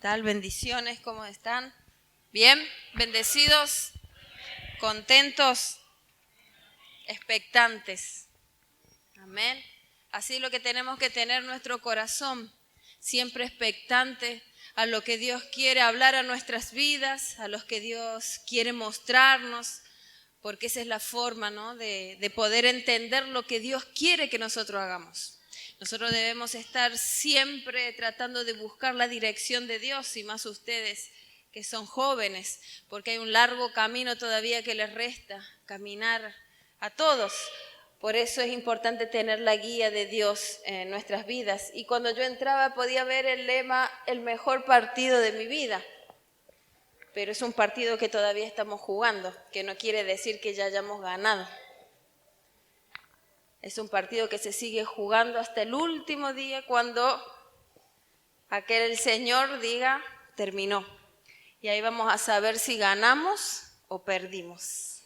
tal? Bendiciones, ¿cómo están? ¿Bien? ¿Bendecidos? ¿Contentos? ¿Expectantes? Amén. Así es lo que tenemos que tener nuestro corazón, siempre expectante a lo que Dios quiere hablar a nuestras vidas, a lo que Dios quiere mostrarnos, porque esa es la forma, ¿no?, de poder entender lo que Dios quiere que nosotros hagamos. Nosotros debemos estar siempre tratando de buscar la dirección de Dios, y más ustedes que son jóvenes, porque hay un largo camino todavía que les resta caminar a todos. Por eso es importante tener la guía de Dios en nuestras vidas. Y cuando yo entraba podía ver el lema, el mejor partido de mi vida. Pero es un partido que todavía estamos jugando, que no quiere decir que ya hayamos ganado. Es un partido que se sigue jugando hasta el último día cuando aquel Señor diga, terminó. Y ahí vamos a saber si ganamos o perdimos.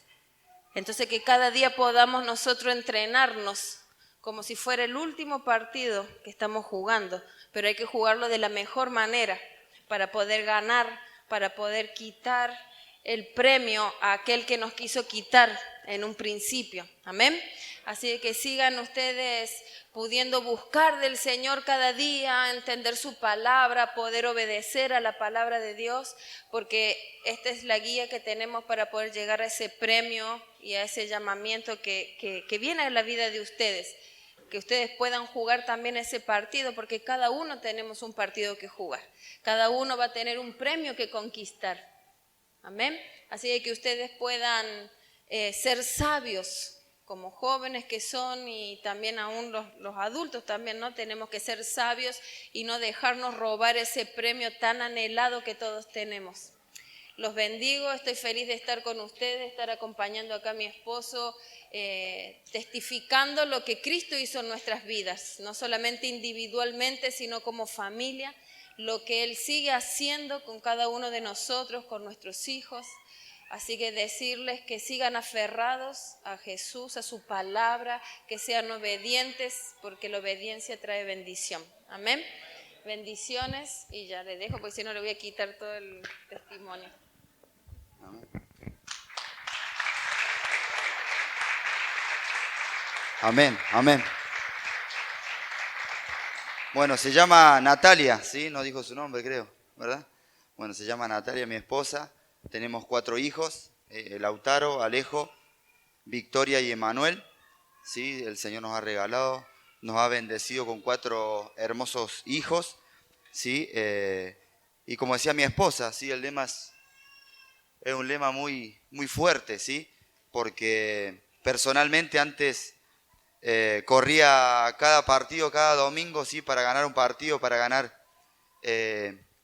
Entonces que cada día podamos nosotros entrenarnos como si fuera el último partido que estamos jugando, pero hay que jugarlo de la mejor manera para poder ganar, para poder quitar el premio a aquel que nos quiso quitar en un principio. Amén. Así que sigan ustedes pudiendo buscar del Señor cada día, entender su palabra, poder obedecer a la palabra de Dios, porque esta es la guía que tenemos para poder llegar a ese premio y a ese llamamiento que viene a la vida de ustedes. Que ustedes puedan jugar también ese partido, porque cada uno tenemos un partido que jugar. Cada uno va a tener un premio que conquistar. Amén. Así que ustedes puedan ser sabios como jóvenes que son, y también aún los adultos también, ¿no? Tenemos que ser sabios y no dejarnos robar ese premio tan anhelado que todos tenemos. Los bendigo, estoy feliz de estar con ustedes, estar acompañando acá a mi esposo, testificando lo que Cristo hizo en nuestras vidas, no solamente individualmente, sino como familia, lo que Él sigue haciendo con cada uno de nosotros, con nuestros hijos. Así que decirles que sigan aferrados a Jesús, a su palabra, que sean obedientes, porque la obediencia trae bendición. Amén. Bendiciones, y ya le dejo, porque si no le voy a quitar todo el testimonio. Amén, amén. Bueno, se llama Natalia, ¿sí? No dijo su nombre, creo, ¿verdad? Bueno, se llama Natalia, mi esposa. Tenemos 4 hijos, Lautaro, Alejo, Victoria y Emanuel. ¿Sí? El Señor nos ha regalado, nos ha bendecido con 4 hermosos hijos. ¿Sí? Y como decía mi esposa, ¿sí? El lema es un lema muy, muy fuerte, ¿sí? Porque personalmente antes corría cada partido, cada domingo, ¿sí? Para ganar un partido, para ganar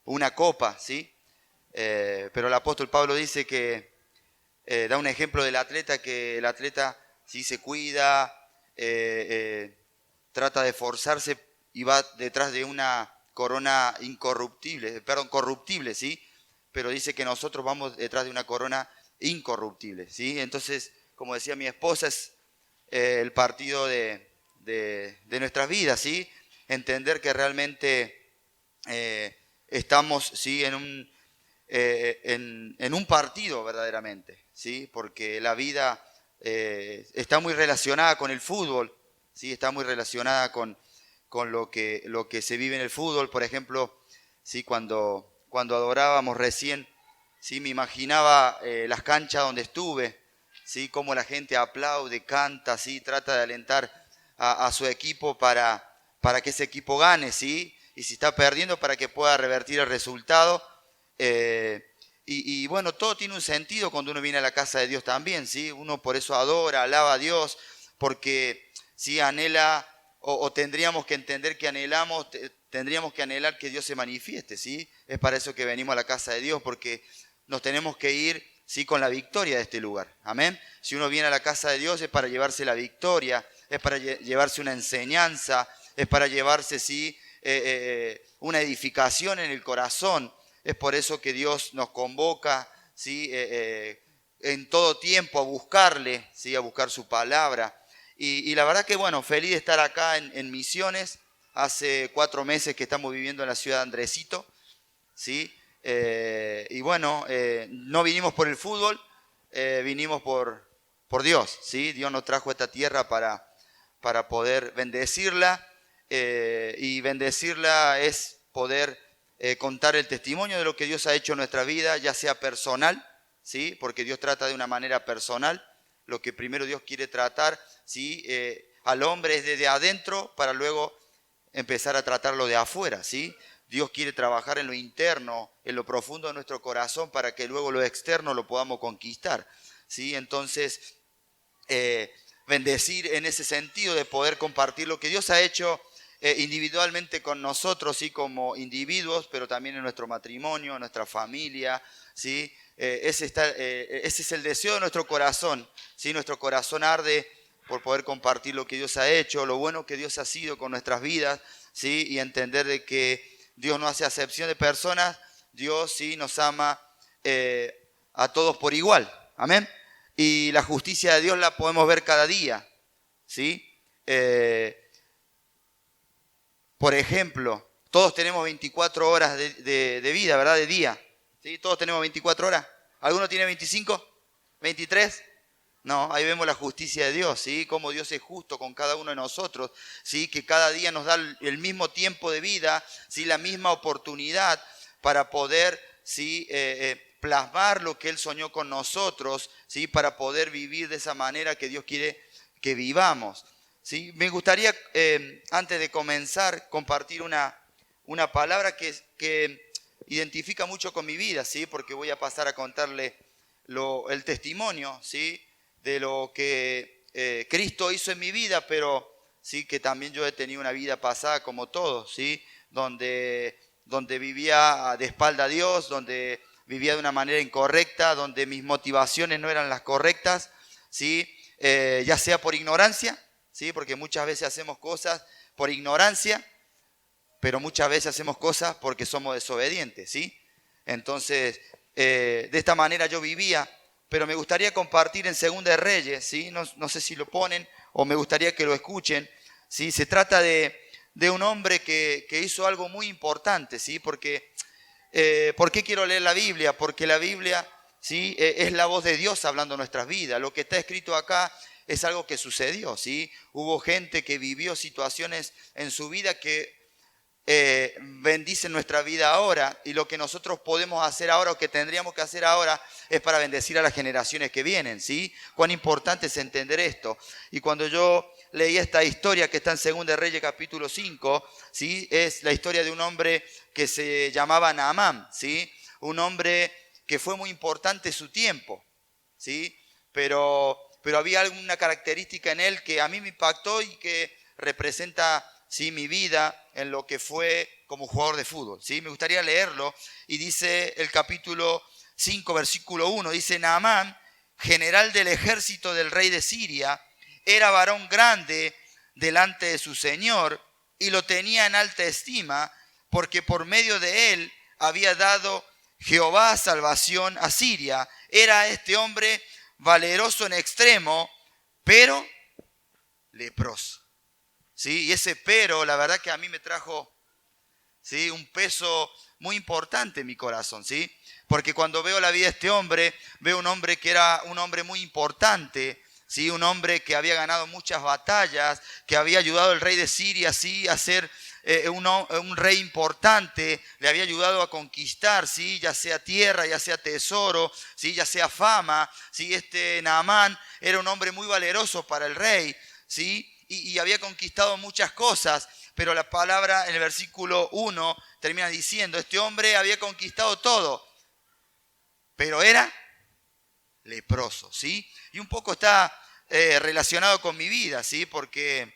una copa, ¿sí? Pero el apóstol Pablo dice que da un ejemplo del atleta, que el atleta sí se cuida, trata de esforzarse y va detrás de una corona corruptible, ¿sí? Pero dice que nosotros vamos detrás de una corona incorruptible, ¿sí? Entonces, como decía mi esposa, es el partido de nuestras vidas, ¿sí? Entender que realmente estamos, ¿sí? en un partido verdaderamente, ¿sí? Porque la vida está muy relacionada con el fútbol, ¿sí? Está muy relacionada con lo que se vive en el fútbol. Por ejemplo, ¿sí? Cuando adorábamos recién, ¿sí? Me imaginaba las canchas donde estuve, ¿sí? Cómo la gente aplaude, canta, ¿sí? Trata de alentar a su equipo para que ese equipo gane, ¿sí? Y si está perdiendo, para que pueda revertir el resultado. Y bueno, todo tiene un sentido cuando uno viene a la casa de Dios también, ¿sí? Uno por eso adora, alaba a Dios, porque ¿sí? Anhela, o tendríamos que entender que anhelamos, tendríamos que anhelar que Dios se manifieste, ¿sí? Es para eso que venimos a la casa de Dios, porque nos tenemos que ir, ¿sí? Con la victoria de este lugar, amén. Si uno viene a la casa de Dios es para llevarse la victoria, es para llevarse una enseñanza, es para llevarse, ¿sí? Una edificación en el corazón. Es por eso que Dios nos convoca, ¿sí? En todo tiempo a buscarle, ¿sí? A buscar su palabra. Y la verdad que, bueno, feliz de estar acá en Misiones. Hace 4 meses que estamos viviendo en la ciudad de Andresito, ¿sí? Y bueno, no vinimos por el fútbol, vinimos por Dios, ¿sí? Dios nos trajo a esta tierra para poder bendecirla, y bendecirla es poder contar el testimonio de lo que Dios ha hecho en nuestra vida, ya sea personal, ¿sí? Porque Dios trata de una manera personal. Lo que primero Dios quiere tratar, ¿sí? Al hombre es desde adentro para luego empezar a tratarlo de afuera, ¿sí? Dios quiere trabajar en lo interno, en lo profundo de nuestro corazón para que luego lo externo lo podamos conquistar, ¿sí? Entonces, bendecir en ese sentido de poder compartir lo que Dios ha hecho individualmente con nosotros, ¿sí? Como individuos, pero también en nuestro matrimonio, en nuestra familia, ¿sí? Ese es el deseo de nuestro corazón, ¿sí? Nuestro corazón arde por poder compartir lo que Dios ha hecho, lo bueno que Dios ha sido con nuestras vidas, ¿sí? Y entender de que Dios no hace acepción de personas, Dios sí nos ama a todos por igual, amén. Y la justicia de Dios la podemos ver cada día, ¿sí? Por ejemplo, todos tenemos 24 horas de vida, ¿verdad? De día, ¿sí? Todos tenemos 24 horas. ¿Alguno tiene 25? ¿23? No, ahí vemos la justicia de Dios, ¿sí? Cómo Dios es justo con cada uno de nosotros, ¿sí? Que cada día nos da el mismo tiempo de vida, ¿sí? La misma oportunidad para poder, ¿sí? Plasmar lo que Él soñó con nosotros, ¿sí? Para poder vivir de esa manera que Dios quiere que vivamos, ¿sí? Me gustaría, antes de comenzar, compartir una palabra que identifica mucho con mi vida, ¿sí? Porque voy a pasar a contarle el testimonio, ¿sí? De lo que Cristo hizo en mi vida, pero sí que también yo he tenido una vida pasada como todos, ¿sí? Donde vivía de espalda a Dios, donde vivía de una manera incorrecta, donde mis motivaciones no eran las correctas, ¿sí? Ya sea por ignorancia, ¿sí? Porque muchas veces hacemos cosas por ignorancia, pero muchas veces hacemos cosas porque somos desobedientes, ¿sí? Entonces, de esta manera yo vivía. Pero me gustaría compartir en Segunda de Reyes, ¿sí? No sé si lo ponen o me gustaría que lo escuchen, ¿sí? Se trata de un hombre que hizo algo muy importante, ¿sí? Porque, ¿por qué quiero leer la Biblia? Porque la Biblia, ¿sí? Es la voz de Dios hablando en nuestras vidas. Lo que está escrito acá es algo que sucedió, ¿sí? Hubo gente que vivió situaciones en su vida que bendice nuestra vida ahora, y lo que nosotros podemos hacer ahora o que tendríamos que hacer ahora es para bendecir a las generaciones que vienen, ¿sí? Cuán importante es entender esto. Y cuando yo leí esta historia que está en 2 de Reyes capítulo 5, ¿sí? Es la historia de un hombre que se llamaba Naamán, ¿sí? Un hombre que fue muy importante en su tiempo, ¿sí? Pero había alguna característica en él que a mí me impactó y que representa, ¿sí? Mi vida en lo que fue como jugador de fútbol, ¿sí? Me gustaría leerlo, y dice el capítulo 5, versículo 1, dice: Naamán, general del ejército del rey de Siria, era varón grande delante de su señor y lo tenía en alta estima, porque por medio de él había dado Jehová salvación a Siria. Era este hombre valeroso en extremo, pero leproso. ¿Sí? Y ese pero, la verdad que a mí me trajo, ¿sí? Un peso muy importante en mi corazón, ¿sí? Porque cuando veo la vida de este hombre, veo un hombre que era un hombre muy importante, ¿sí? Un hombre que había ganado muchas batallas, que había ayudado al rey de Siria, ¿sí? A ser un rey importante, le había ayudado a conquistar, ¿sí? Ya sea tierra, ya sea tesoro, ¿sí? Ya sea fama, ¿sí? Este Naamán era un hombre muy valeroso para el rey, ¿sí? Y había conquistado muchas cosas, pero la palabra en el versículo 1 termina diciendo: este hombre había conquistado todo, pero era leproso, ¿sí? Y un poco está relacionado con mi vida, ¿sí? Porque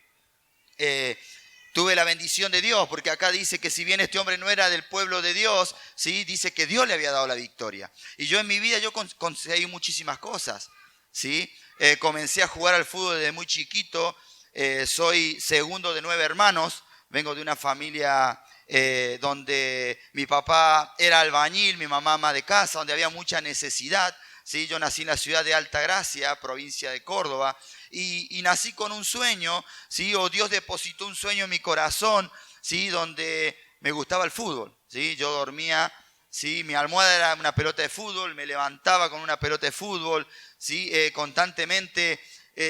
tuve la bendición de Dios, porque acá dice que si bien este hombre no era del pueblo de Dios, ¿sí? Dice que Dios le había dado la victoria. Y yo en mi vida yo conseguí muchísimas cosas, ¿sí? Comencé a jugar al fútbol desde muy chiquito. Soy segundo de 9 hermanos, vengo de una familia donde mi papá era albañil, mi mamá ama de casa, donde había mucha necesidad, ¿sí? Yo nací en la ciudad de Altagracia, provincia de Córdoba, y nací con un sueño, ¿sí? O Dios depositó un sueño en mi corazón, ¿sí? Donde me gustaba el fútbol, ¿sí? Yo dormía ¿sí? Mi almohada era una pelota de fútbol, me levantaba con una pelota de fútbol, ¿sí? Constantemente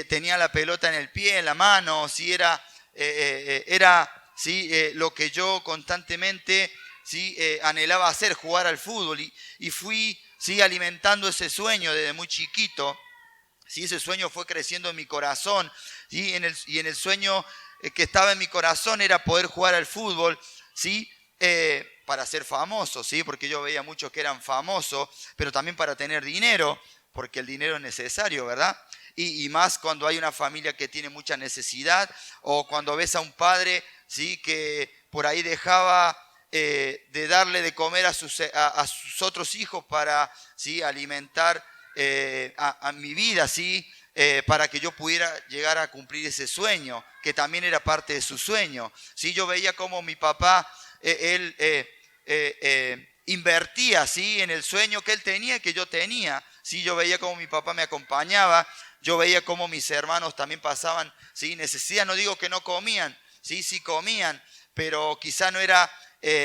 tenía la pelota en el pie, en la mano, ¿sí? Era ¿sí? Lo que yo constantemente ¿sí? Anhelaba hacer, jugar al fútbol, y fui ¿sí? alimentando ese sueño desde muy chiquito. ¿Sí? Ese sueño fue creciendo en mi corazón, ¿sí? Y en el sueño que estaba en mi corazón era poder jugar al fútbol, ¿sí? Para ser famoso, ¿sí? Porque yo veía muchos que eran famosos, pero también para tener dinero, porque el dinero es necesario, ¿verdad? Y más cuando hay una familia que tiene mucha necesidad, o cuando ves a un padre, ¿sí? Que por ahí dejaba de darle de comer a sus otros hijos para ¿sí? alimentar a mi vida, ¿sí? Para que yo pudiera llegar a cumplir ese sueño, que también era parte de su sueño. ¿Sí? Yo veía cómo mi papá, él invertía ¿sí? en el sueño que él tenía y que yo tenía. ¿Sí? Yo veía cómo mi papá me acompañaba, yo veía cómo mis hermanos también pasaban ¿sí? necesidad. No digo que no comían, sí, sí comían, pero quizá no era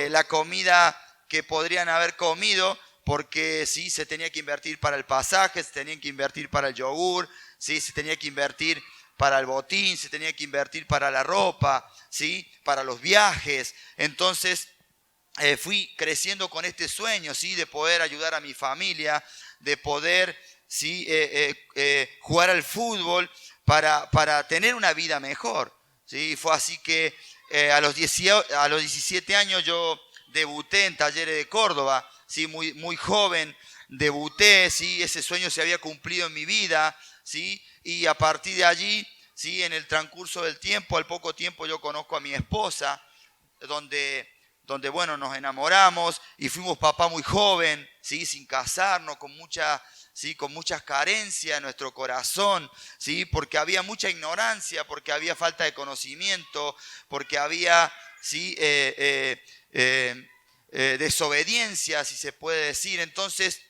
la comida que podrían haber comido, porque sí, se tenía que invertir para el pasaje, se tenía que invertir para el yogur, sí, se tenía que invertir para el botín, se tenía que invertir para la ropa, sí, para los viajes. Entonces fui creciendo con este sueño, sí, de poder ayudar a mi familia, de poder sí, jugar al fútbol para tener una vida mejor. Sí, fue así que a los 17 años yo debuté en Talleres de Córdoba, ¿sí? Muy joven, debuté, ¿sí? Ese sueño se había cumplido en mi vida, ¿sí? Y a partir de allí, ¿sí? En el transcurso del tiempo, al poco tiempo yo conozco a mi esposa, donde bueno, nos enamoramos y fuimos papá muy joven, ¿sí? Sin casarnos, ¿sí? Con muchas carencias en nuestro corazón, ¿sí? Porque había mucha ignorancia, porque había falta de conocimiento, porque había ¿sí? Desobediencia, si se puede decir. Entonces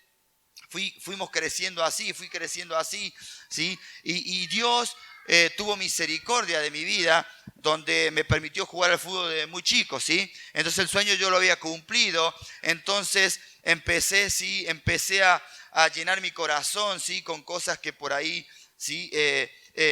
fuimos creciendo así, fui creciendo así, ¿sí? Y Dios tuvo misericordia de mi vida, donde me permitió jugar al fútbol desde muy chico, ¿sí? Entonces el sueño yo lo había cumplido, entonces empecé a llenar mi corazón, ¿sí? Con cosas que por ahí, ¿sí?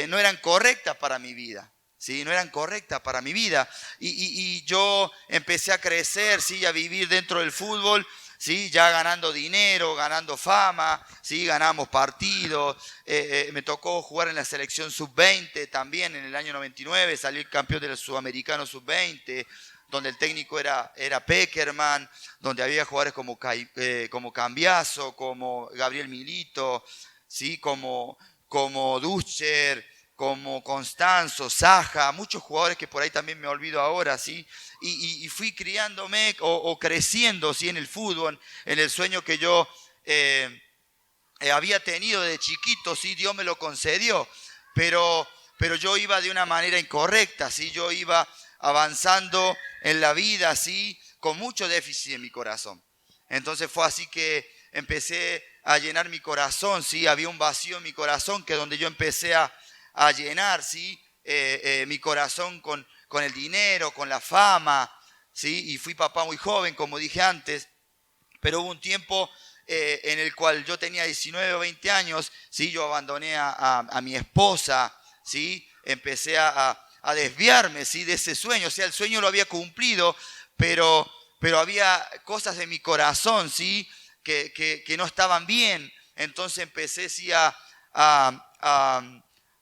No eran correctas para mi vida. ¿Sí? No eran correctas para mi vida. Y yo empecé a crecer, ¿sí? A vivir dentro del fútbol, ¿sí? Ya ganando dinero, ganando fama, ¿sí? Ganamos partidos. Me tocó jugar en la selección sub-20 también en el año 99, salí campeón del sudamericano sub-20, donde el técnico era Peckerman, donde había jugadores como Cambiaso, como Gabriel Milito, ¿sí? como Duscher, como Constanzo, Saja, muchos jugadores que por ahí también me olvido ahora, ¿sí? Y fui criándome o creciendo, ¿sí? En el fútbol, en el sueño que yo había tenido de chiquito, ¿sí? Dios me lo concedió, pero yo iba de una manera incorrecta, ¿sí? Yo iba avanzando en la vida, ¿sí? Con mucho déficit en mi corazón. Entonces fue así que empecé a llenar mi corazón, ¿sí? Había un vacío en mi corazón que donde yo empecé a llenar, ¿sí? Mi corazón con el dinero, con la fama, ¿sí? Y fui papá muy joven, como dije antes, pero hubo un tiempo en el cual yo tenía 19 o 20 años, ¿sí? Yo abandoné a mi esposa, ¿sí? Empecé a desviarme, ¿sí? De ese sueño, o sea, el sueño lo había cumplido, pero había cosas en mi corazón, ¿sí? Que no estaban bien, entonces empecé, ¿sí?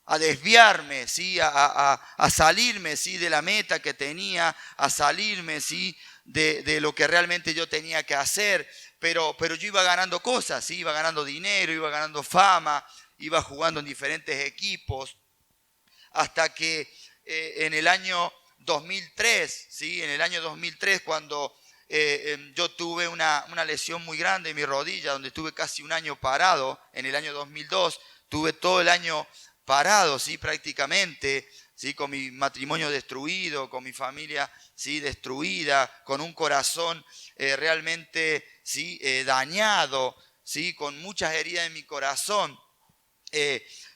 A desviarme, ¿sí? A salirme, ¿sí? De la meta que tenía, a salirme, ¿sí? De lo que realmente yo tenía que hacer, pero yo iba ganando cosas, ¿sí? Iba ganando dinero, iba ganando fama, iba jugando en diferentes equipos, hasta que en el año 2003, ¿sí? En el año 2003, cuando yo tuve una lesión muy grande en mi rodilla, donde estuve casi un año parado, en el año 2002, tuve todo el año parado, ¿sí? Prácticamente, ¿sí? Con mi matrimonio destruido, con mi familia, ¿sí? Destruida, con un corazón realmente, ¿sí? Dañado, ¿sí? Con muchas heridas en mi corazón.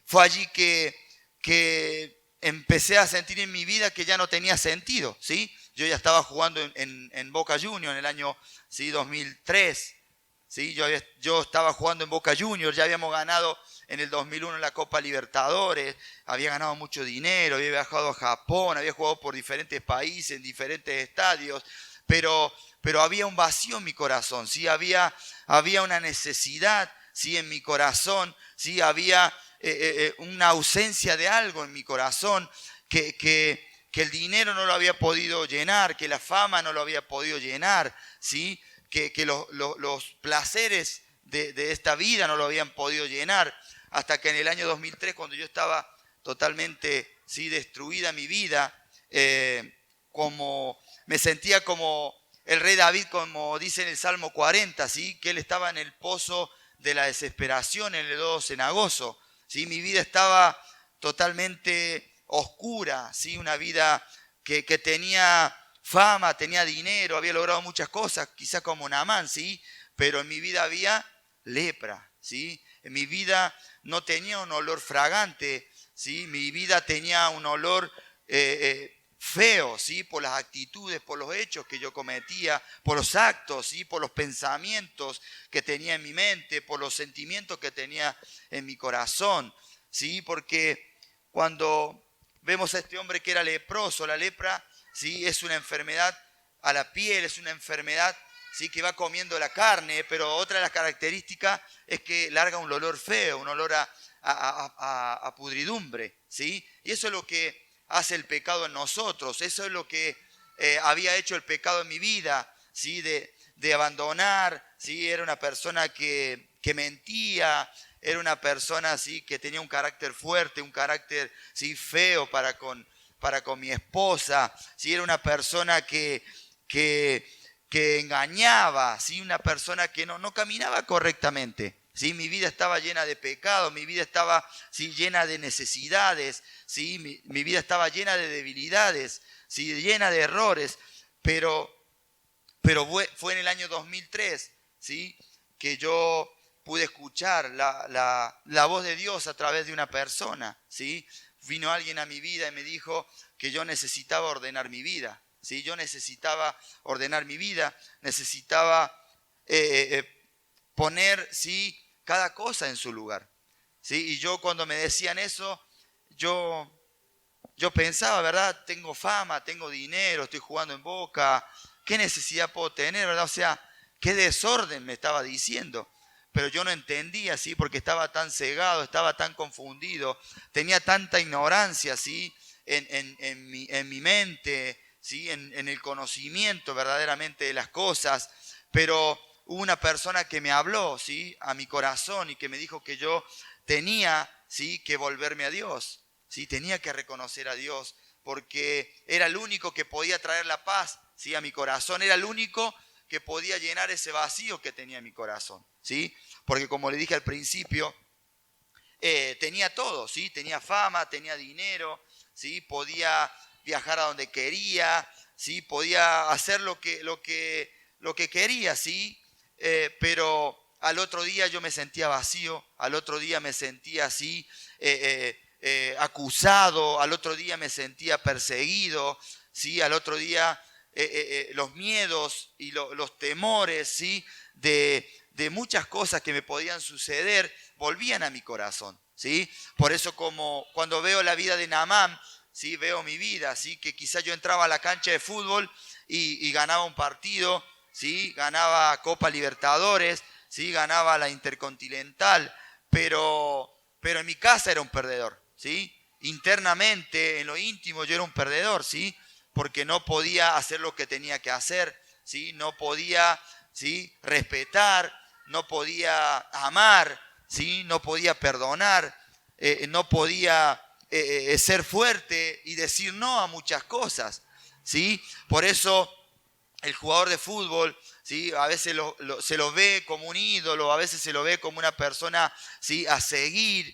Fue allí que empecé a sentir en mi vida que ya no tenía sentido, ¿sí? Yo ya estaba jugando en Boca Juniors en el año ¿sí? 2003, ¿sí? Yo estaba jugando en Boca Juniors, ya habíamos ganado en el 2001 la Copa Libertadores, había ganado mucho dinero, había viajado a Japón, había jugado por diferentes países, en diferentes estadios, pero había un vacío en mi corazón, ¿sí? Había una necesidad, ¿sí? En mi corazón, ¿sí? Había una ausencia de algo en mi corazón que el dinero no lo había podido llenar, que la fama no lo había podido llenar, ¿sí? Que los placeres de esta vida no lo habían podido llenar, hasta que en el año 2003, cuando yo estaba totalmente, ¿sí? Destruida mi vida, como me sentía como el rey David, como dice en el Salmo 40, ¿sí? Que él estaba en el pozo de la desesperación, en el lodo cenagoso, ¿sí? Mi vida estaba totalmente oscura, ¿sí? Una vida que tenía fama, tenía dinero, había logrado muchas cosas, quizás como Naamán, ¿sí? Pero en mi vida había lepra, ¿sí? En mi vida no tenía un olor fragante, ¿sí? Mi vida tenía un olor feo, ¿sí? Por las actitudes, por los hechos que yo cometía, por los actos, ¿sí? Por los pensamientos que tenía en mi mente, por los sentimientos que tenía en mi corazón, ¿sí? Porque cuando vemos a este hombre que era leproso, la lepra, ¿sí? Es una enfermedad a la piel, es una enfermedad, ¿sí? Que va comiendo la carne, pero otra de las características es que larga un olor feo, un olor a pudridumbre, ¿sí? Y eso es lo que hace el pecado en nosotros, eso es lo que había hecho el pecado en mi vida, ¿sí? De abandonar, ¿sí? Era una persona que mentía, era una persona, ¿sí? Que tenía un carácter fuerte, un carácter, ¿sí? Feo para con mi esposa, ¿sí? Era una persona que engañaba, ¿sí? Una persona que no caminaba correctamente, ¿sí? Mi vida estaba llena de pecado, mi vida estaba, ¿sí? Llena de necesidades, ¿sí? Mi vida estaba llena de debilidades, ¿sí? Llena de errores, pero fue en el año 2003, ¿sí? Que yo pude escuchar la voz de Dios a través de una persona, ¿sí? Vino alguien a mi vida y me dijo que yo necesitaba ordenar mi vida, ¿sí? Yo necesitaba ordenar mi vida, necesitaba poner, ¿sí? Cada cosa en su lugar, ¿sí? Y yo cuando me decían eso, yo pensaba, ¿verdad? Tengo fama, tengo dinero, estoy jugando en Boca, ¿qué necesidad puedo tener, verdad? O sea, qué desorden me estaba diciendo. Pero yo no entendía, ¿sí? Porque estaba tan cegado, estaba tan confundido, tenía tanta ignorancia, ¿sí? En mi mente, ¿sí? En el conocimiento verdaderamente de las cosas. Pero hubo una persona que me habló, ¿sí? A mi corazón y que me dijo que yo tenía, ¿sí? Que volverme a Dios, ¿sí? Tenía que reconocer a Dios porque era el único que podía traer la paz, ¿sí? A mi corazón, era el único que podía llenar ese vacío que tenía en mi corazón, ¿sí? Porque como le dije al principio, tenía todo, ¿sí? Tenía fama, tenía dinero, ¿sí? Podía viajar a donde quería, ¿sí? Podía hacer lo que quería, ¿sí? Pero al otro día yo me sentía vacío, al otro día me sentía así, acusado, al otro día me sentía perseguido, ¿sí? Al otro día los miedos y los temores, ¿sí? De muchas cosas que me podían suceder volvían a mi corazón, ¿sí? Por eso como cuando veo la vida de Naamán, ¿sí? Veo mi vida, ¿sí? Que quizás yo entraba a la cancha de fútbol y ganaba un partido, ¿sí? Ganaba Copa Libertadores, ¿sí? Ganaba la Intercontinental, pero en mi casa era un perdedor, ¿sí? Internamente, en lo íntimo, yo era un perdedor, ¿sí? Porque no podía hacer lo que tenía que hacer, ¿sí? No podía, ¿sí? Respetar, no podía amar, ¿sí? No podía perdonar, no podía ser fuerte y decir no a muchas cosas, ¿sí? Por eso el jugador de fútbol, ¿sí? A veces se lo ve como un ídolo, a veces se lo ve como una persona, ¿sí? A seguir,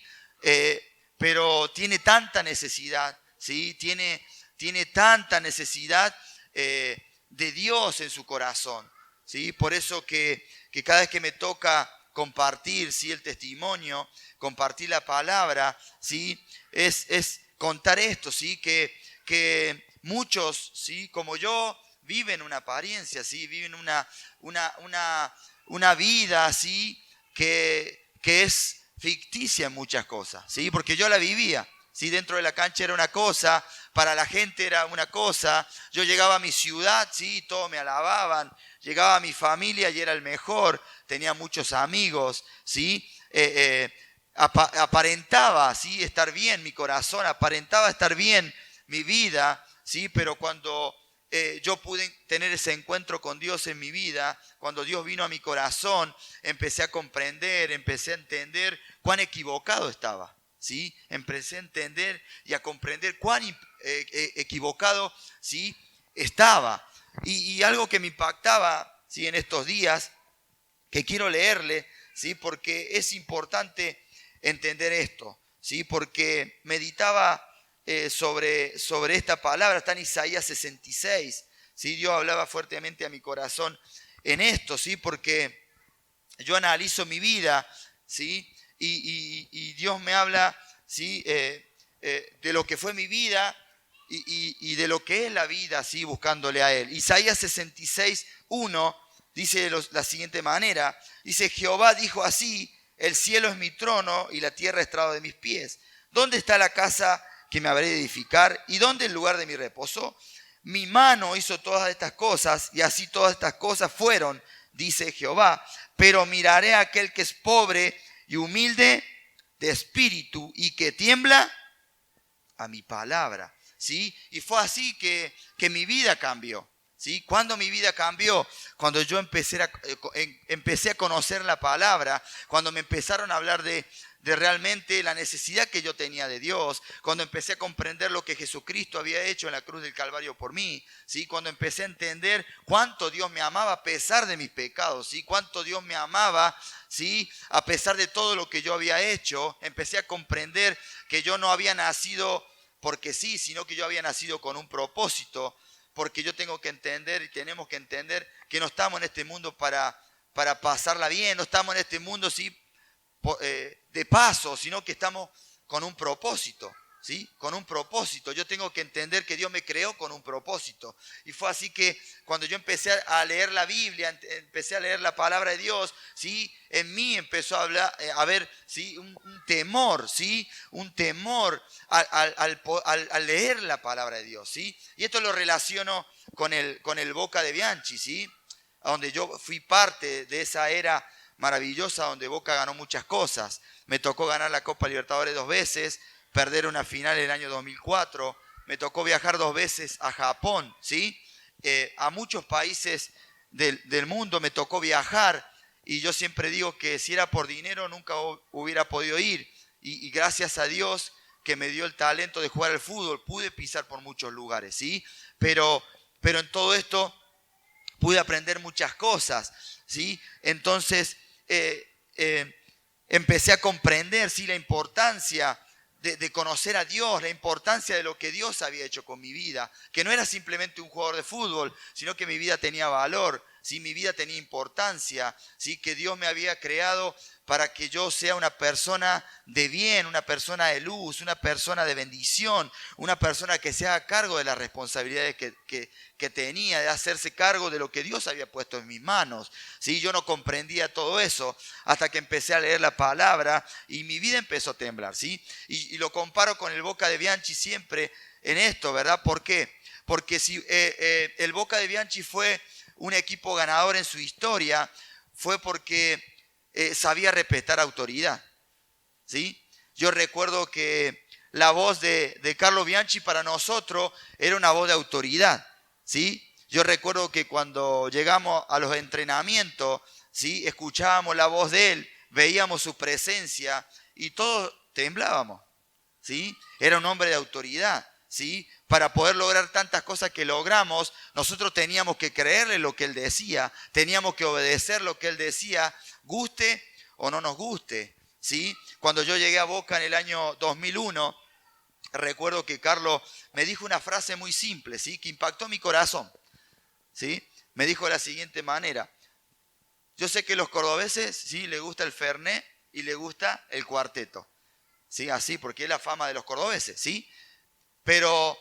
pero tiene tanta necesidad, ¿sí? Tiene tanta necesidad de Dios en su corazón, ¿sí? Por eso que cada vez que me toca compartir, ¿sí? El testimonio, compartir la palabra, ¿sí? Es contar esto, ¿sí? Que muchos, ¿sí? Como yo, viven una apariencia, ¿sí? Viven una vida, ¿sí? que es ficticia en muchas cosas, ¿sí? Porque yo la vivía, ¿sí? Dentro de la cancha era una cosa, para la gente era una cosa, yo llegaba a mi ciudad, ¿sí? Todos me alababan, llegaba a mi familia y era el mejor, tenía muchos amigos, ¿sí? Aparentaba, ¿sí? Estar bien mi corazón, aparentaba estar bien mi vida, ¿sí? Pero cuando yo pude tener ese encuentro con Dios en mi vida, cuando Dios vino a mi corazón, empecé a comprender, empecé a entender cuán equivocado estaba, ¿sí? Empecé a entender y a comprender cuán equivocado, ¿sí? estaba. Y algo que me impactaba, ¿sí? en estos días, que quiero leerle, ¿sí? porque es importante entender esto, ¿sí? porque meditaba sobre esta palabra, está en Isaías 66, ¿sí? Dios hablaba fuertemente a mi corazón en esto, ¿sí? porque yo analizo mi vida, ¿sí? y Dios me habla, ¿sí? De lo que fue mi vida y de lo que es la vida, ¿sí? buscándole a Él. Isaías 66, 1 dice de la siguiente manera, dice: Jehová dijo así, el cielo es mi trono y la tierra estrado de mis pies. ¿Dónde está la casa que me habré de edificar? ¿Y dónde el lugar de mi reposo? Mi mano hizo todas estas cosas y así todas estas cosas fueron, dice Jehová. Pero miraré a aquel que es pobre y humilde de espíritu y que tiembla a mi palabra, ¿sí? Y fue así que mi vida cambió, ¿sí? ¿Cuándo mi vida cambió? Cuando yo empecé a conocer la palabra, cuando me empezaron a hablar de realmente la necesidad que yo tenía de Dios, cuando empecé a comprender lo que Jesucristo había hecho en la cruz del Calvario por mí, ¿sí? Cuando empecé a entender cuánto Dios me amaba a pesar de mis pecados, ¿sí? Cuánto Dios me amaba, ¿sí? A pesar de todo lo que yo había hecho, empecé a comprender que yo no había nacido porque sí, sino que yo había nacido con un propósito, porque yo tengo que entender y tenemos que entender que no estamos en este mundo para pasarla bien, no estamos en este mundo, ¿sí? De paso, sino que estamos con un propósito, ¿sí? Con un propósito. Yo tengo que entender que Dios me creó con un propósito. Y fue así que cuando yo empecé a leer la Biblia, empecé a leer la palabra de Dios, ¿sí? En mí empezó a haber, ¿sí? un temor, ¿sí? Un temor al leer la palabra de Dios, ¿sí? Y esto lo relaciono con el Boca de Bianchi, ¿sí? Donde yo fui parte de esa era maravillosa donde Boca ganó muchas cosas. Me tocó ganar la Copa Libertadores 2 veces, perder una final en el año 2004, me tocó viajar 2 veces a Japón, ¿sí? A muchos países del mundo me tocó viajar y yo siempre digo que si era por dinero nunca hubiera podido ir y gracias a Dios que me dio el talento de jugar al fútbol, pude pisar por muchos lugares, ¿sí? Pero en todo esto pude aprender muchas cosas, ¿sí? Entonces empecé a comprender, ¿sí? La importancia de conocer a Dios, la importancia de lo que Dios había hecho con mi vida, que no era simplemente un jugador de fútbol, sino que mi vida tenía valor, ¿sí? Mi vida tenía importancia, ¿sí? Que Dios me había creado para que yo sea una persona de bien, una persona de luz, una persona de bendición, una persona que se haga cargo de las responsabilidades que tenía, de hacerse cargo de lo que Dios había puesto en mis manos, ¿sí? Yo no comprendía todo eso hasta que empecé a leer la palabra y mi vida empezó a temblar, ¿sí? Y lo comparo con el Boca de Bianchi siempre en esto, ¿verdad? ¿Por qué? Porque si el Boca de Bianchi fue un equipo ganador en su historia, fue porque sabía respetar autoridad, ¿sí? Yo recuerdo que la voz de Carlo Bianchi para nosotros era una voz de autoridad, ¿sí? Yo recuerdo que cuando llegamos a los entrenamientos, ¿sí? Escuchábamos la voz de él, veíamos su presencia y todos temblábamos, ¿sí? Era un hombre de autoridad, ¿sí? Para poder lograr tantas cosas que logramos, nosotros teníamos que creerle lo que él decía, teníamos que obedecer lo que él decía, guste o no nos guste, ¿sí? Cuando yo llegué a Boca en el año 2001, recuerdo que Carlos me dijo una frase muy simple, ¿sí? Que impactó mi corazón, ¿sí? Me dijo de la siguiente manera: yo sé que a los cordobeses, ¿sí? les gusta el fernet y les gusta el cuarteto, ¿sí? Así, porque es la fama de los cordobeses, ¿sí? Pero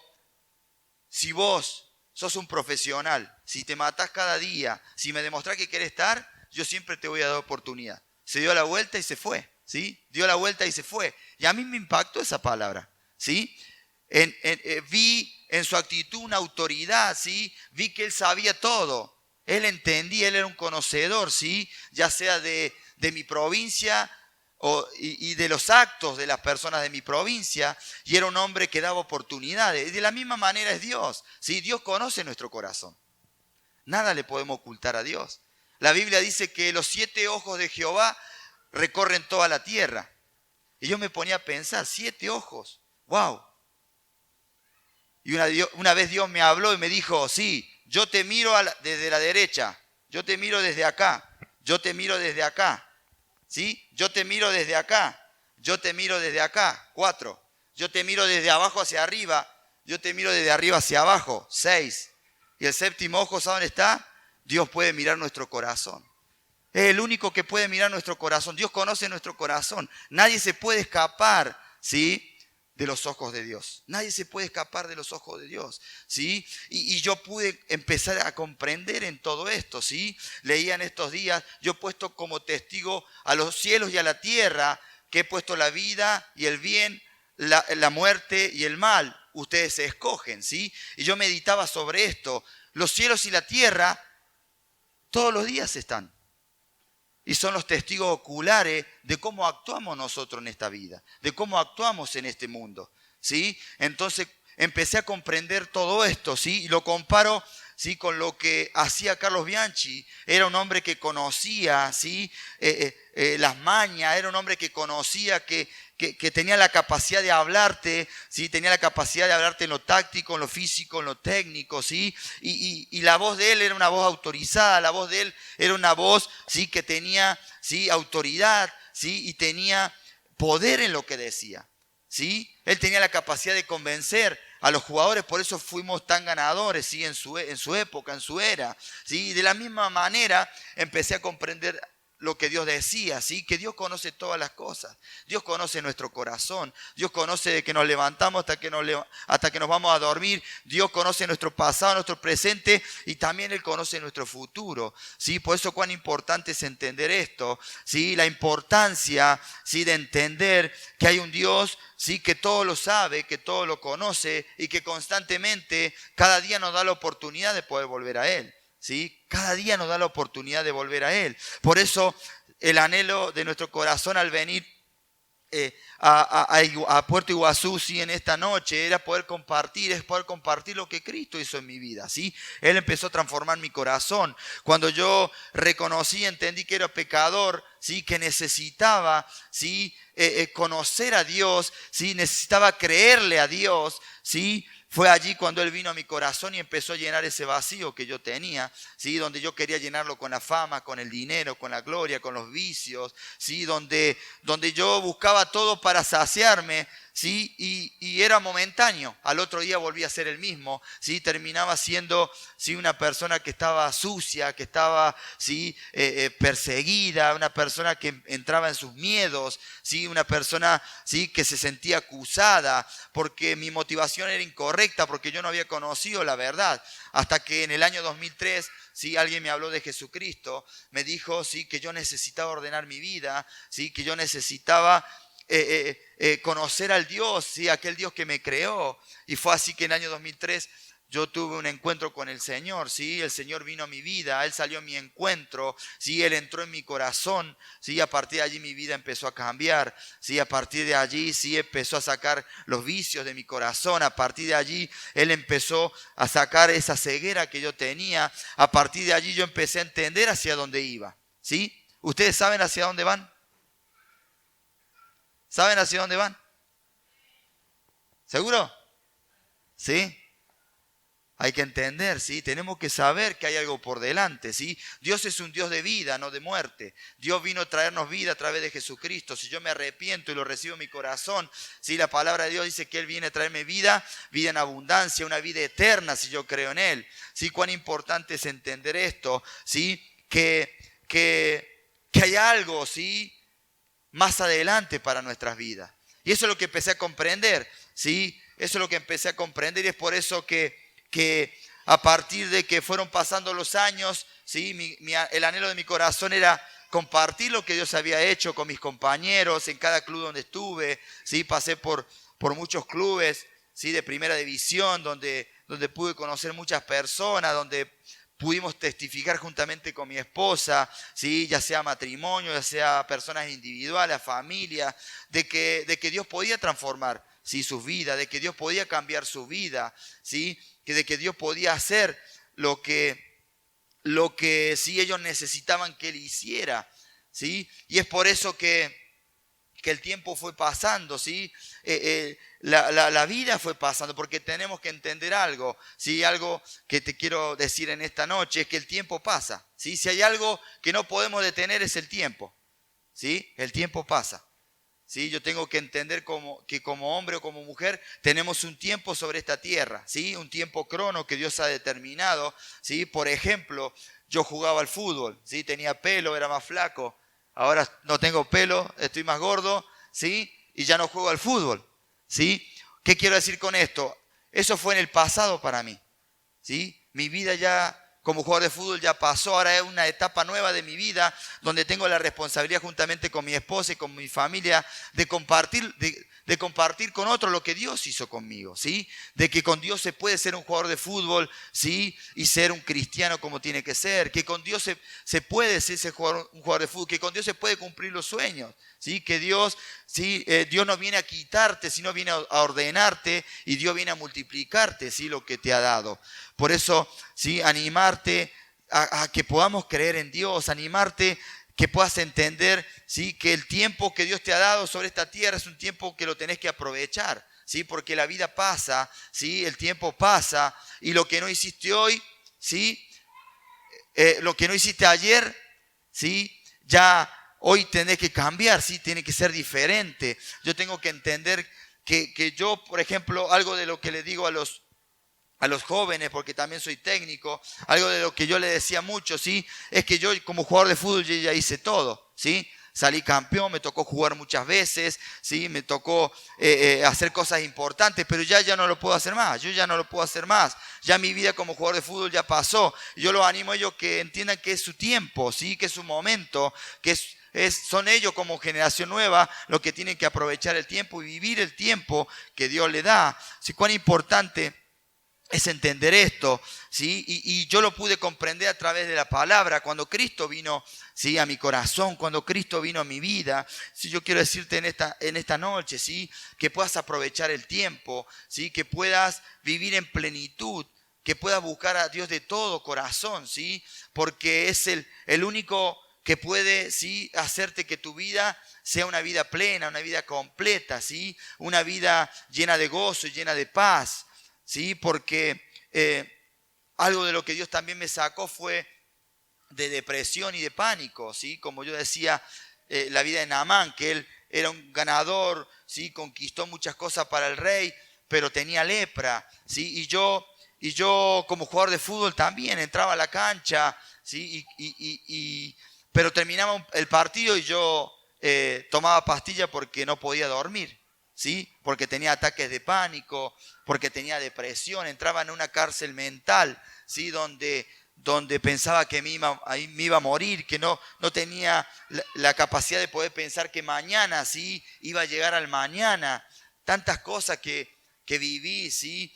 si vos sos un profesional si te matás cada día, si me demostrás que querés estar, yo siempre te voy a dar oportunidad. Se dio la vuelta y se fue, ¿sí? Dio la vuelta y se fue. Y a mí me impactó esa palabra, ¿sí? Vi en su actitud una autoridad, ¿sí? Vi que él sabía todo. Él entendía, él era un conocedor, ¿sí? Ya sea de mi provincia y de los actos de las personas de mi provincia, y era un hombre que daba oportunidades. Y de la misma manera es Dios, ¿sí? Dios conoce nuestro corazón. Nada le podemos ocultar a Dios. La Biblia dice que los 7 ojos de Jehová recorren toda la tierra. Y yo me ponía a pensar, 7 ojos, wow. Y una vez Dios me habló y me dijo, sí, yo te miro desde la derecha, yo te miro desde acá, yo te miro desde acá, ¿sí? Yo te miro desde acá, yo te miro desde acá, 4. Yo te miro desde abajo hacia arriba, yo te miro desde arriba hacia abajo, 6. Y el 7º ojo, ¿sabe dónde está? Dios puede mirar nuestro corazón. Es el único que puede mirar nuestro corazón. Dios conoce nuestro corazón. Nadie se puede escapar, ¿sí?, de los ojos de Dios. Nadie se puede escapar de los ojos de Dios, ¿sí? Y yo pude empezar a comprender en todo esto, ¿sí? Leía en estos días, yo he puesto como testigo a los cielos y a la tierra, que he puesto la vida y el bien, la muerte y el mal. Ustedes se escogen, ¿sí? Y yo meditaba sobre esto. Los cielos y la tierra todos los días están. Y son los testigos oculares de cómo actuamos nosotros en esta vida, de cómo actuamos en este mundo, ¿sí? Entonces empecé a comprender todo esto, ¿sí? Y lo comparo, ¿sí?, con lo que hacía Carlos Bianchi. Era un hombre que conocía, ¿sí?, las mañas, era un hombre que conocía, que tenía la capacidad de hablarte, ¿sí? Tenía la capacidad de hablarte en lo táctico, en lo físico, en lo técnico, ¿sí? Y la voz de él era una voz autorizada, la voz de él era una voz, ¿sí?, que tenía, ¿sí?, autoridad, ¿sí?, y tenía poder en lo que decía, ¿sí? Él tenía la capacidad de convencer a los jugadores, por eso fuimos tan ganadores, ¿sí?, en su época, en su era, ¿sí? De la misma manera empecé a comprender lo que Dios decía, ¿sí? Que Dios conoce todas las cosas. Dios conoce nuestro corazón. Dios conoce de que nos levantamos hasta que nos vamos a dormir. Dios conoce nuestro pasado, nuestro presente, y también Él conoce nuestro futuro, ¿sí? Por eso cuán importante es entender esto, ¿sí? La importancia, ¿sí?, de entender que hay un Dios, ¿sí?, que todo lo sabe, que todo lo conoce y que constantemente, cada día nos da la oportunidad de poder volver a Él, ¿sí? Cada día nos da la oportunidad de volver a Él. Por eso el anhelo de nuestro corazón al venir a Puerto Iguazú, ¿sí?, en esta noche, era poder compartir lo que Cristo hizo en mi vida, ¿sí? Él empezó a transformar mi corazón. Cuando yo reconocí, entendí que era pecador, ¿sí?, que necesitaba, ¿sí?, conocer a Dios, ¿sí?, necesitaba creerle a Dios, ¿sí? Fue allí cuando Él vino a mi corazón y empezó a llenar ese vacío que yo tenía, ¿sí? Donde yo quería llenarlo con la fama, con el dinero, con la gloria, con los vicios, ¿sí? Donde yo buscaba todo para saciarme, ¿sí? Y era momentáneo. Al otro día volví a ser el mismo, ¿sí? Terminaba siendo, ¿sí?, una persona que estaba sucia, que estaba, ¿sí?, perseguida, una persona que entraba en sus miedos, ¿sí?, una persona, ¿sí?, que se sentía acusada porque mi motivación era incorrecta, porque yo no había conocido la verdad. Hasta que en el año 2003, ¿sí?, alguien me habló de Jesucristo, me dijo, ¿sí?, que yo necesitaba ordenar mi vida, ¿sí?, que yo necesitaba conocer al Dios, ¿sí?, aquel Dios que me creó. Y fue así que en el año 2003 yo tuve un encuentro con el Señor, ¿sí? El Señor vino a mi vida, Él salió a mi encuentro, ¿sí? Él entró en mi corazón, ¿sí? A partir de allí mi vida empezó a cambiar, ¿sí? A partir de allí, ¿sí?, empezó a sacar los vicios de mi corazón. A partir de allí Él empezó a sacar esa ceguera que yo tenía. A partir de allí yo empecé a entender hacia dónde iba, ¿sí? ¿Ustedes saben hacia dónde van? ¿Saben hacia dónde van? ¿Seguro? ¿Sí? Hay que entender, ¿sí? Tenemos que saber que hay algo por delante, ¿sí? Dios es un Dios de vida, no de muerte. Dios vino a traernos vida a través de Jesucristo. Si yo me arrepiento y lo recibo en mi corazón, ¿sí?, la palabra de Dios dice que Él viene a traerme vida, vida en abundancia, una vida eterna si yo creo en Él. ¿Sí? Cuán importante es entender esto, ¿sí? Que hay algo, ¿sí?, más adelante para nuestras vidas. Y eso es lo que empecé a comprender, ¿sí? Eso es lo que empecé a comprender, y es por eso que a partir de que fueron pasando los años, ¿sí? El anhelo de mi corazón era compartir lo que Dios había hecho con mis compañeros en cada club donde estuve, ¿sí? Pasé por muchos clubes, ¿sí? De primera división, donde pude conocer muchas personas, donde pudimos testificar juntamente con mi esposa, ¿sí? Ya sea matrimonio, ya sea personas individuales, familia, de que Dios podía transformar, ¿sí? Sus vidas, de que Dios podía cambiar su vida, ¿sí? De que Dios podía hacer lo que sí ellos necesitaban que Él hiciera, ¿sí? Y es por eso que el tiempo fue pasando, ¿sí? La vida fue pasando, porque tenemos que entender algo, ¿sí? Algo que te quiero decir en esta noche es que el tiempo pasa, ¿sí? Si hay algo que no podemos detener es el tiempo, ¿sí? El tiempo pasa, ¿sí? Yo tengo que entender que como hombre o como mujer tenemos un tiempo sobre esta tierra, ¿sí? Un tiempo crono que Dios ha determinado, ¿sí? Por ejemplo, yo jugaba al fútbol, ¿sí? Tenía pelo, era más flaco. Ahora no tengo pelo, estoy más gordo, ¿sí? Y ya no juego al fútbol, ¿sí? ¿Qué quiero decir con esto? Eso fue en el pasado para mí, ¿sí? Mi vida ya como jugador de fútbol ya pasó, ahora es una etapa nueva de mi vida donde tengo la responsabilidad juntamente con mi esposa y con mi familia de compartir con otros lo que Dios hizo conmigo, ¿sí? De que con Dios se puede ser un jugador de fútbol, ¿sí? Y ser un cristiano como tiene que ser, que con Dios se puede ser un jugador de fútbol, que con Dios se puede cumplir los sueños, ¿sí? Que Dios, ¿sí? Dios no viene a quitarte, sino viene a ordenarte, y Dios viene a multiplicarte, ¿sí? Lo que te ha dado. Por eso, ¿sí? Animarte a que podamos creer en Dios, animarte que puedas entender, ¿sí? Que el tiempo que Dios te ha dado sobre esta tierra es un tiempo que lo tenés que aprovechar, ¿sí? Porque la vida pasa, ¿sí? El tiempo pasa, y lo que no hiciste hoy, ¿sí? Lo que no hiciste ayer, ¿sí? Ya hoy tenés que cambiar, ¿sí? Tiene que ser diferente. Yo tengo que entender que yo, por ejemplo, algo de lo que le digo a los jóvenes, porque también soy técnico, algo de lo que yo le decía mucho, ¿sí? Es que yo como jugador de fútbol yo ya hice todo, ¿sí? Salí campeón, me tocó jugar muchas veces, ¿sí? Me tocó hacer cosas importantes, pero ya no lo puedo hacer más, yo ya no lo puedo hacer más. Ya mi vida como jugador de fútbol ya pasó. Yo los animo a ellos que entiendan que es su tiempo, ¿sí? Que es su momento, que son ellos como generación nueva los que tienen que aprovechar el tiempo y vivir el tiempo que Dios le da. ¿Sí? Cuán importante es entender esto, ¿sí? Y yo lo pude comprender a través de la palabra, cuando Cristo vino, ¿sí? A mi corazón, cuando Cristo vino a mi vida. ¿Sí? Yo quiero decirte en esta noche, ¿sí? Que puedas aprovechar el tiempo, ¿sí? Que puedas vivir en plenitud, que puedas buscar a Dios de todo corazón, ¿sí? Porque es el único que puede, ¿sí? Hacerte que tu vida sea una vida plena, una vida completa, ¿sí? Una vida llena de gozo y llena de paz. ¿Sí? Porque algo de lo que Dios también me sacó fue de depresión y de pánico, ¿sí? Como yo decía, la vida de Naamán, que él era un ganador, ¿sí? Conquistó muchas cosas para el rey, pero tenía lepra, ¿sí? Y yo como jugador de fútbol también entraba a la cancha, ¿sí? Pero terminaba el partido y yo tomaba pastillas porque no podía dormir, ¿sí? Porque tenía ataques de pánico, porque tenía depresión, entraba en una cárcel mental, ¿sí? Donde pensaba que me iba a morir, que no tenía la capacidad de poder pensar que mañana, ¿sí? Iba a llegar al mañana. Tantas cosas que viví, ¿sí?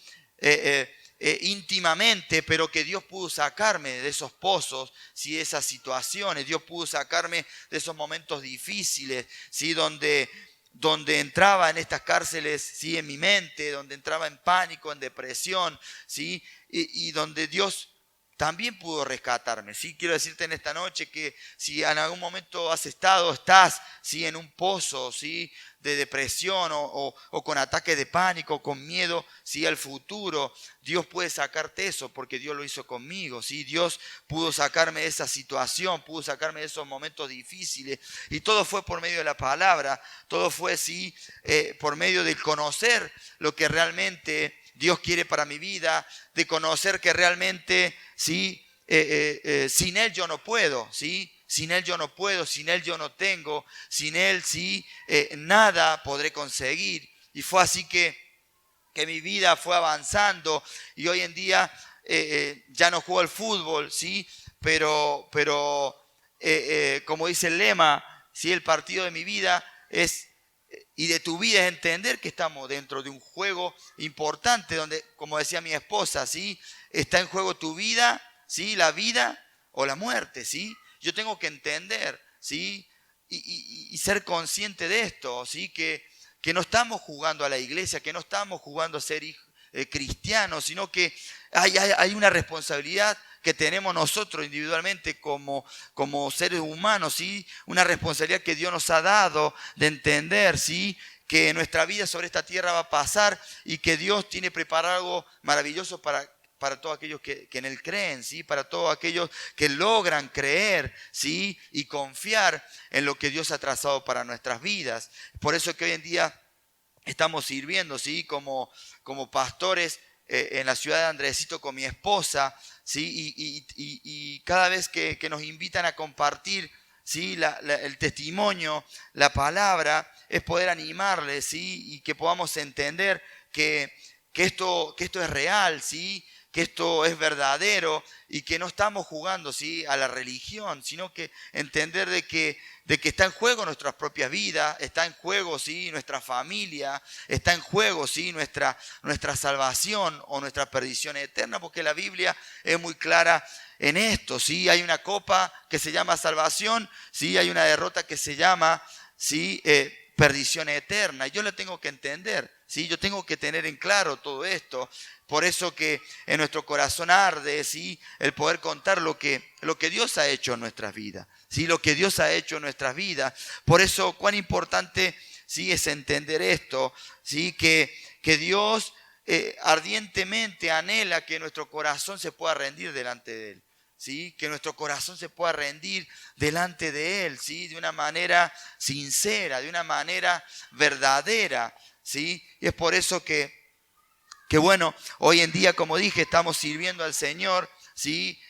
Íntimamente, pero que Dios pudo sacarme de esos pozos, ¿sí? De esas situaciones. Dios pudo sacarme de esos momentos difíciles, ¿sí? Donde entraba en estas cárceles, ¿sí? En mi mente, donde entraba en pánico, en depresión, ¿sí? Y donde Dios también pudo rescatarme, ¿sí? Quiero decirte en esta noche que si en algún momento estás, ¿sí? En un pozo, ¿sí? De depresión o con ataques de pánico, con miedo, ¿sí? Al futuro, Dios puede sacarte eso porque Dios lo hizo conmigo, ¿sí? Dios pudo sacarme de esa situación, pudo sacarme de esos momentos difíciles, y todo fue por medio de la palabra, todo fue, ¿sí? Por medio de conocer lo que realmente Dios quiere para mi vida, de conocer que realmente, ¿sí? Sin Él yo no puedo, ¿sí? Sin Él yo no puedo, sin Él yo no tengo, sin Él, ¿sí? Nada podré conseguir. Y fue así que mi vida fue avanzando, y hoy en día ya no juego al fútbol, ¿sí? Pero como dice el lema, ¿sí? El partido de mi vida y de tu vida es entender que estamos dentro de un juego importante donde, como decía mi esposa, ¿sí? Está en juego tu vida, ¿sí? La vida o la muerte, ¿sí? Yo tengo que entender, ¿sí? Y ser consciente de esto, ¿sí? Que no estamos jugando a la iglesia, que no estamos jugando a ser cristianos, sino que hay una responsabilidad que tenemos nosotros individualmente como seres humanos, ¿sí? Una responsabilidad que Dios nos ha dado de entender, ¿sí? Que nuestra vida sobre esta tierra va a pasar y que Dios tiene preparado algo maravilloso para todos aquellos que en Él creen, ¿sí? Para todos aquellos que logran creer, ¿sí? Y confiar en lo que Dios ha trazado para nuestras vidas. Por eso que hoy en día estamos sirviendo, ¿sí? Como pastores en la ciudad de Andresito con mi esposa, ¿sí? Y cada vez que nos invitan a compartir, ¿sí? El testimonio, la palabra, es poder animarles, ¿sí? Y que podamos entender que esto es real, ¿sí? Que esto es verdadero y que no estamos jugando, ¿sí? A la religión, sino que entender de que está en juego nuestras propias vidas, está en juego, ¿sí? Nuestra familia, está en juego, ¿sí? nuestra salvación o nuestra perdición eterna, porque la Biblia es muy clara en esto, ¿sí? Hay una copa que se llama salvación, ¿sí? Hay una derrota que se llama, ¿sí? Perdición eterna. Y yo lo tengo que entender, ¿sí? Yo tengo que tener en claro todo esto. Por eso que en nuestro corazón arde, ¿sí? El poder contar lo que Dios ha hecho en nuestras vidas, ¿sí? Lo que Dios ha hecho en nuestras vidas. Por eso cuán importante, ¿sí? Es entender esto, ¿sí? Que Dios ardientemente anhela que nuestro corazón se pueda rendir delante de Él. ¿Sí? Que nuestro corazón se pueda rendir delante de Él, ¿sí? De una manera sincera, de una manera verdadera, ¿sí? Y es por eso que bueno, hoy en día, como dije, estamos sirviendo al Señor, ¿sí?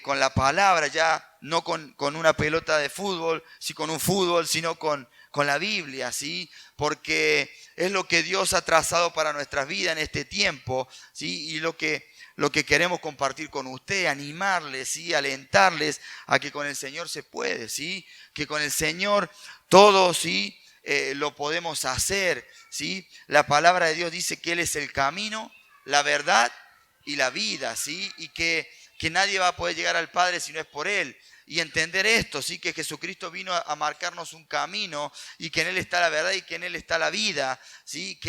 Con la palabra, ya no con una pelota de fútbol, sí, con un fútbol, sino con la Biblia, ¿sí? Porque es lo que Dios ha trazado para nuestras vidas en este tiempo, ¿sí? Y lo que queremos compartir con usted, animarles, ¿sí? Alentarles a que con el Señor se puede, ¿sí? Que con el Señor todo, ¿sí? Lo podemos hacer, ¿sí? La palabra de Dios dice que Él es el camino, la verdad y la vida, ¿sí? Y que nadie va a poder llegar al Padre si no es por Él. Y entender esto, ¿sí? Que Jesucristo vino a marcarnos un camino y que en Él está la verdad y que en Él está la vida, ¿sí?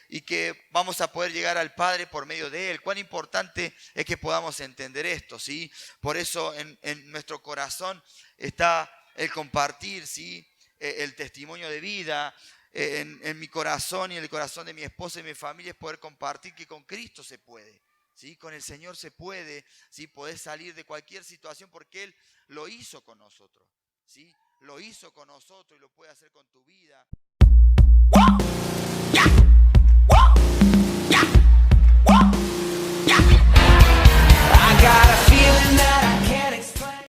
Y que vamos a poder llegar al Padre por medio de Él. Cuán importante es que podamos entender esto, ¿sí? Por eso en nuestro corazón está el compartir, ¿sí? El testimonio de vida. En mi corazón y en el corazón de mi esposa y mi familia es poder compartir que con Cristo se puede. ¿Sí? Con el Señor se puede, ¿sí? Poder salir de cualquier situación porque Él lo hizo con nosotros, ¿sí? Lo hizo con nosotros y lo puede hacer con tu vida.